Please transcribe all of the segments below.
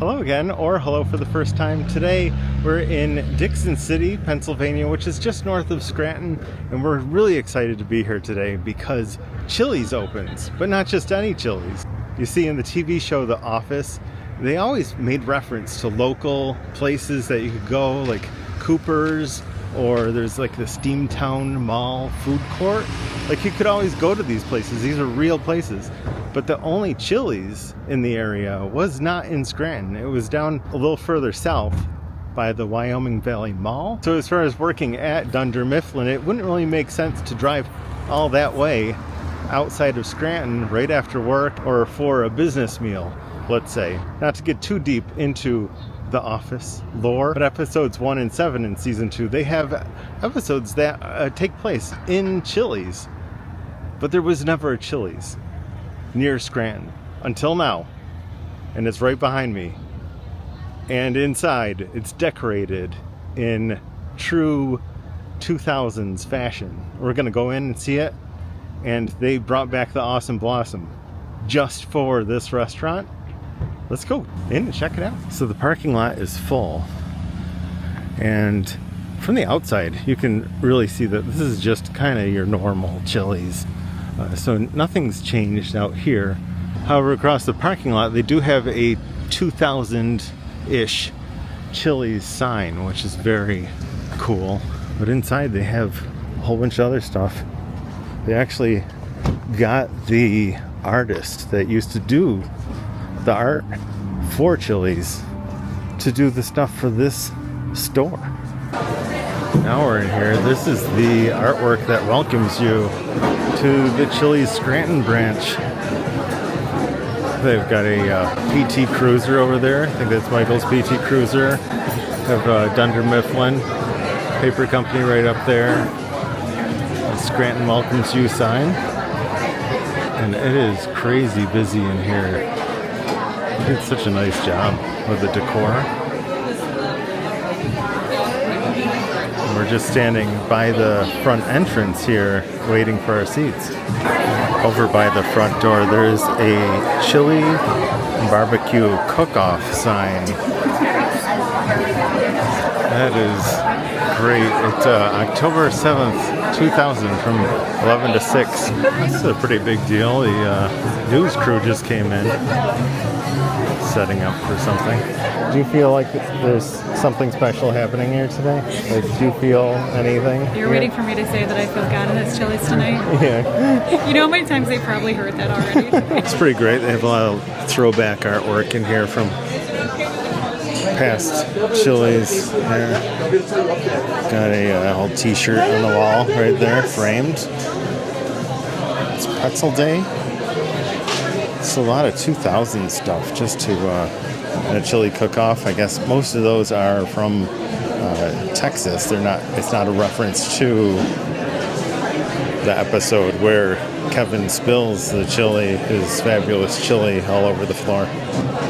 Hello again, or hello for the first time. Today we're in Dixon City, Pennsylvania, which is just north of Scranton, and we're really excited to be here today because Chili's opens, but not just any Chili's. You see in the TV show The Office, they always made reference to local places that you could go, like Cooper's, or there's like the Steamtown Mall food court. Like you could always go to these places. These are real places. But the only Chili's in the area was not in Scranton. It was down a little further south by the Wyoming Valley Mall. So as far as working at Dunder Mifflin, it wouldn't really make sense to drive all that way outside of Scranton right after work or for a business meal, let's say. Not to get too deep into The Office lore, but episodes 1 and 7 in season 2, they have episodes that take place in Chili's. But there was never a Chili's near Scranton until now, and it's right behind me. And inside, it's decorated in true 2000s fashion. We're gonna go in and see it, and they brought back the Awesome Blossom just for this restaurant. Let's go in and check it out. So the parking lot is full, and from the outside you can really see that this is just kind of your normal Chili's. So nothing's changed out here. However, across the parking lot they do have a 2000-ish Chili's sign, which is very cool. But inside they have a whole bunch of other stuff. They actually got the artist that used to do the art for Chili's to do the stuff for this store. Now we're in here. This is the artwork that welcomes you to the Chili's Scranton Branch. They've got a PT Cruiser over there. I think that's Michael's PT Cruiser. They have Dunder Mifflin paper company right up there. A Scranton welcomes you sign. And it is crazy busy in here. They did such a nice job with the decor. We're just standing by the front entrance here, waiting for our seats. Over by the front door, there's a chili barbecue cook-off sign. That is great. It's October 7th, 2000, from 11 to 6. This is a pretty big deal. The news crew just came in, setting up for something. Do you feel like there's something special happening here today? Like, do you feel anything? You're waiting for me to say that I feel God in this Chili's tonight? Yeah. You know how many times they probably heard that already? It's pretty great. They have a lot of throwback artwork in here from past Chili's. Got a old t-shirt on the wall right there, framed. It's Pretzel Day. It's a lot of 2000 stuff just to a chili cook-off. I guess most of those are from Texas. They're not. It's not a reference to the episode where Kevin spills the chili, his fabulous chili, all over the floor.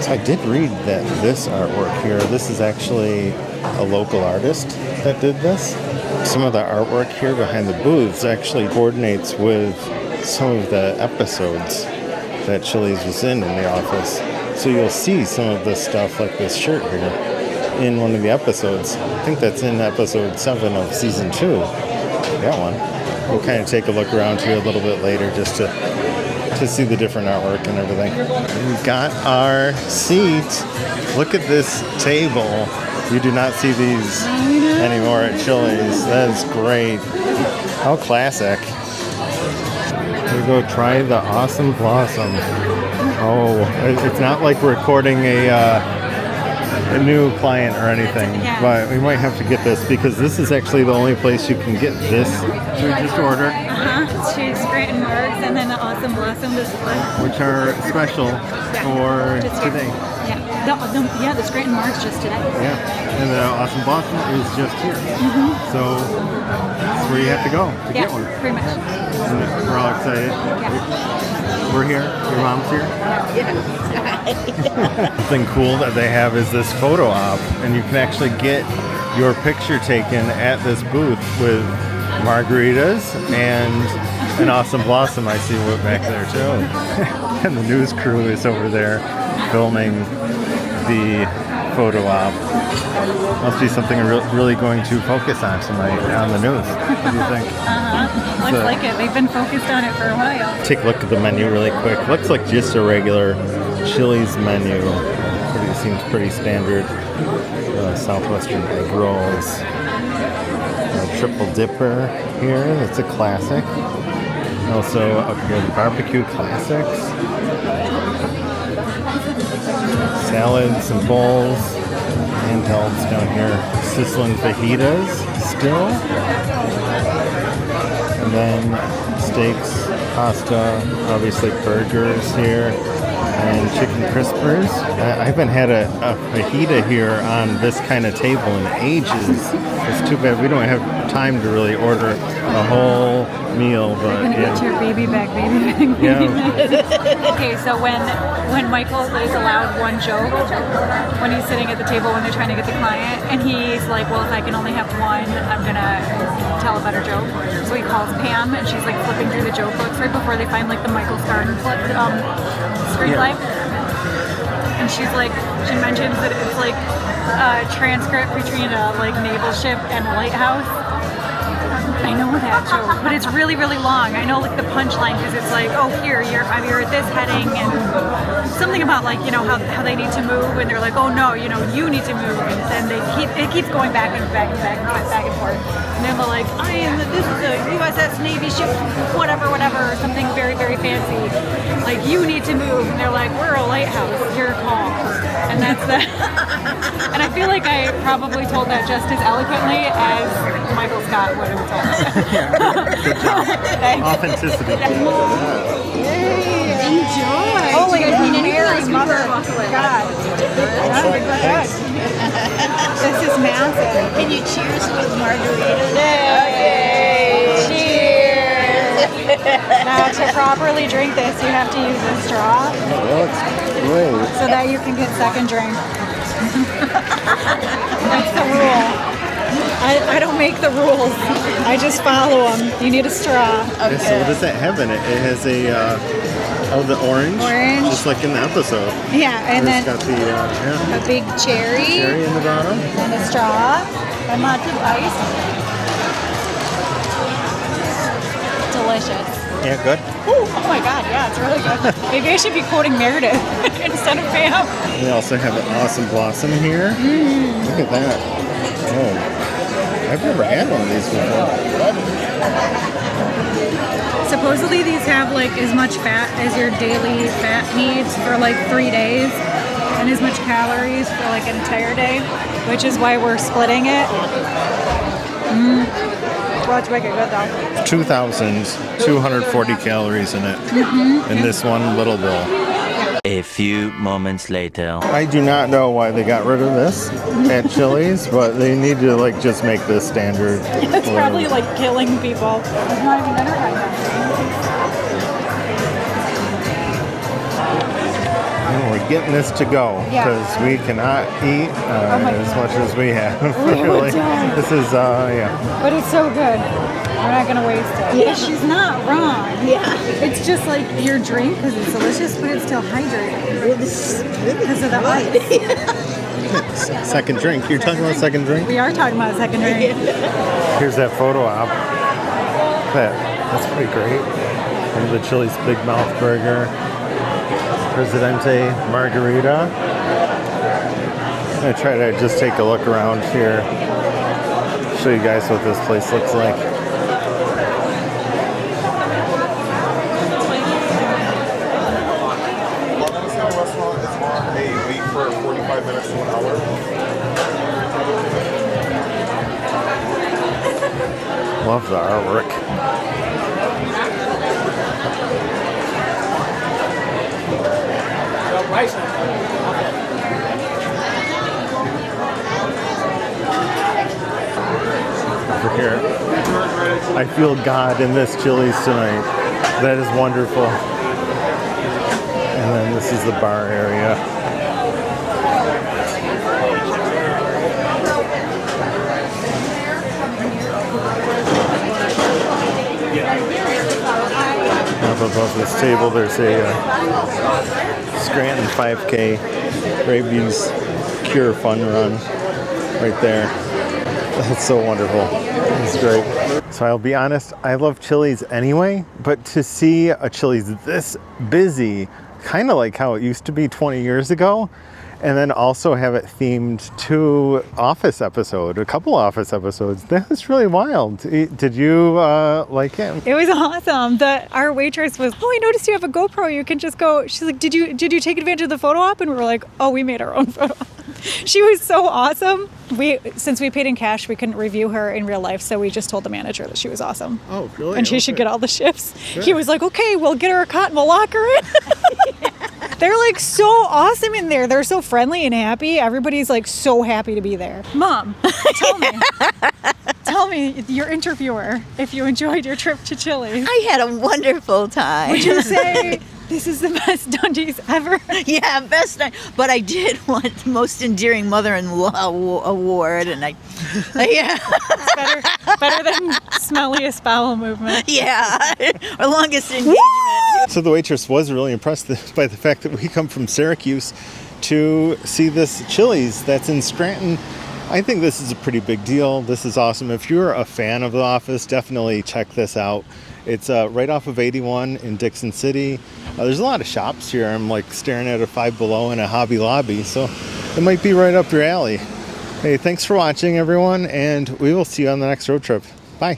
So I did read that this artwork here, this is actually a local artist that did this. Some of the artwork here behind the booths actually coordinates with some of the episodes that Chili's was in The Office. So you'll see some of this stuff, like this shirt here, in one of the episodes. I think that's in episode 7 of season 2. That one. We'll kind of take a look around here a little bit later just to see the different artwork and everything. We got our seat. Look at this table. You do not see these anymore at Chili's. That is great. How classic. We go try the Awesome Blossom. Oh, it's not like we're recording a new client or anything, but we might have to get this because this is actually the only place you can get this. So we just order. Two Scranton Marks and then the Awesome Blossom display. Which are special for today. Yeah, the Scranton Marks just today. Yeah, and the Awesome Blossom is just here. So that's where you have to go to get one. Pretty much. And we're all excited. Yeah. We're here. Your mom's here. Something cool that they have is this photo op, and you can actually get your picture taken at this booth with margaritas and an Awesome Blossom. I see back there too. And the news crew is over there filming the photo op. Must be something I'm really going to focus on tonight on the news. What do you think? Looks like it. They've been focused on it for a while. Take a look at the menu really quick. Looks like just a regular Chili's menu. Seems pretty standard. Southwestern egg rolls. Triple dipper here. That's a classic. Also up here, the barbecue classics. Salads and bowls. Handhelds down here. Sizzling fajitas still. And then steaks, pasta, obviously burgers here. And chicken crispers. I haven't had a fajita here on this kind of table in ages. It's too bad we don't have time to really order a whole meal. But You're gonna get your baby back, baby. Yeah. Okay, so when Michael is allowed one joke when he's sitting at the table when they're trying to get the client, and he's like, well, if I can only have one, I'm gonna tell a better joke. So he calls Pam, and she's like flipping through the joke books right before they find like the Michael Scranton screenplay. And she's like, she mentions that it's like a transcript between a like naval ship and a lighthouse. I know that joke, but it's really, really long. I know like the punchline because it's like, oh, you're at this heading, and something about like, you know, how they need to move, and they're like, oh no, you know, you need to move, and then it keeps going back and back and back and back and forth. And then they're like, this is a USS Navy ship, whatever, or something very, very fancy. Like, you need to move, and they're like, we're a lighthouse, you're calm, and that's that. And I feel like I probably told that just as eloquently as Michael Scott would have told. Good job. Authenticity. Enjoy. Holy Mary, mother of God. Good. This is massive. Can you cheers with margaritas? Yay! Cheers! Now, to properly drink this, you have to use a straw That's great. so that you can get second drink. That's the rule. I don't make the rules. I just follow them. You need a straw. Okay. So what does that have in it? It has a the orange, just like in the episode. Yeah, and then it's got the a big cherry in the bottom, and a straw, and not too iced. Delicious. Yeah, good. Ooh, oh my God, yeah, it's really good. Maybe I should be quoting Meredith instead of Pam. We also have an awesome blossom here. Look at that. Oh, I've never had one of these before. Supposedly these have like as much fat as your daily fat needs for like 3 days, and as much calories for like an entire day, which is why we're splitting it. Well, it's wicked good though. 2,240 calories in it, in this one little bowl. A few moments later. I do not know why they got rid of this at Chili's, but they need to like just make this standard. It's probably like killing people. It's not even dinner right now. And we're getting this to go because we cannot eat as much as we have. Really. This is But it's so good. We're not gonna waste it. Yeah. She's not wrong. Yeah. It's just like your drink because it's delicious, but it's still hydrating because of the ice. second drink. You're talking about second drink? We are talking about a second drink. Here's that photo op. That's pretty great. And the Chili's Big Mouth Burger. Presidente Margarita. I'm going to try to just take a look around here. Show you guys what this place looks like. Wait for 45 minutes to an hour. Love the artwork. Over here. I feel God in this Chili's tonight. That is wonderful. And then this is the bar area. Up above this table, there's a Scranton 5K rabies cure fun run right there. That's so wonderful. It's great. So I'll be honest, I love Chili's anyway, but to see a Chili's this busy, kind of like how it used to be 20 years ago, and then also have it themed to a couple Office episodes. That was really wild. Did you like it? It was awesome. Our waitress was, I noticed you have a GoPro. You can just go. She's like, did you take advantage of the photo op? And we were like, oh, we made our own photo op. She was so awesome. Since we paid in cash, we couldn't review her in real life, so we just told the manager that she was awesome. Oh, really? And she should get all the shifts. Good. He was like, okay, we'll get her a cot and we'll lock her in. They're like so awesome in there. They're so friendly and happy. Everybody's like so happy to be there. Mom, tell me, your interviewer, if you enjoyed your trip to Chile. I had a wonderful time. Would you say this is the best Dundies ever? Yeah, best night. But I did want the most endearing mother-in-law award, and yeah, It's better than smelliest bowel movement. yeah, our longest engagement. So the waitress was really impressed by the fact that we come from Syracuse to see this Chili's that's in Scranton. I think this is a pretty big deal. This is awesome. If you're a fan of The Office, definitely check this out. It's right off of 81 in Dixon City. There's a lot of shops here. I'm like staring at a Five Below and a Hobby Lobby, so it might be right up your alley. Hey, thanks for watching, everyone, and we will see you on the next road trip. Bye.